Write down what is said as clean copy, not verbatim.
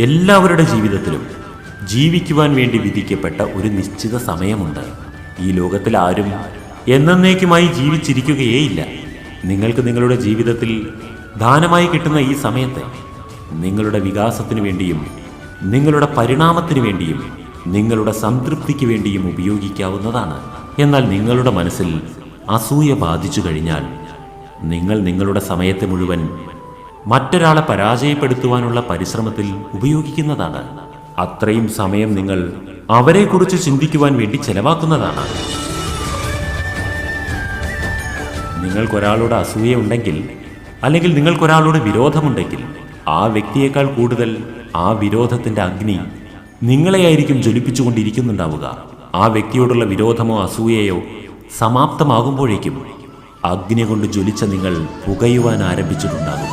എല്ലാവരുടെ ജീവിതത്തിലും ജീവിക്കുവാൻ വേണ്ടി വിധിക്കപ്പെട്ട ഒരു നിശ്ചിത സമയമുണ്ട്. ഈ ലോകത്തിൽ ആരും എന്നേക്കുമായി ജീവിച്ചിരിക്കുകയേയില്ല. നിങ്ങൾക്ക് നിങ്ങളുടെ ജീവിതത്തിൽ ദാനമായി കിട്ടുന്ന ഈ സമയത്തെ നിങ്ങളുടെ വികാസത്തിനു വേണ്ടിയും നിങ്ങളുടെ പരിണാമത്തിനു വേണ്ടിയും നിങ്ങളുടെ സംതൃപ്തിക്ക് വേണ്ടിയും ഉപയോഗിക്കാവുന്നതാണ്. എന്നാൽ നിങ്ങളുടെ മനസ്സിൽ അസൂയ ബാധിച്ചു കഴിഞ്ഞാൽ നിങ്ങൾ നിങ്ങളുടെ സമയത്തെ മുഴുവൻ മറ്റൊരാളെ പരാജയപ്പെടുത്തുവാനുള്ള പരിശ്രമത്തിൽ ഉപയോഗിക്കുന്നതാണ്. അത്രയും സമയം നിങ്ങൾ അവരെക്കുറിച്ച് ചിന്തിക്കുവാൻ വേണ്ടി ചെലവാക്കുന്നതാണ്. നിങ്ങൾക്കൊരാളോട് അസൂയയുണ്ടെങ്കിൽ, അല്ലെങ്കിൽ നിങ്ങൾക്കൊരാളോട് വിരോധമുണ്ടെങ്കിൽ, ആ വ്യക്തിയേക്കാൾ കൂടുതൽ ആ വിരോധത്തിൻ്റെ അഗ്നി നിങ്ങളെയായിരിക്കും ജ്വലിപ്പിച്ചുകൊണ്ടിരിക്കുന്നുണ്ടാവുക. ആ വ്യക്തിയോടുള്ള വിരോധമോ അസൂയയോ സമാപ്തമാകുമ്പോഴേക്കും അഗ്നി കൊണ്ട് ജ്വലിച്ച നിങ്ങൾ പുകയുവാൻ ആരംഭിച്ചിട്ടുണ്ടാകും.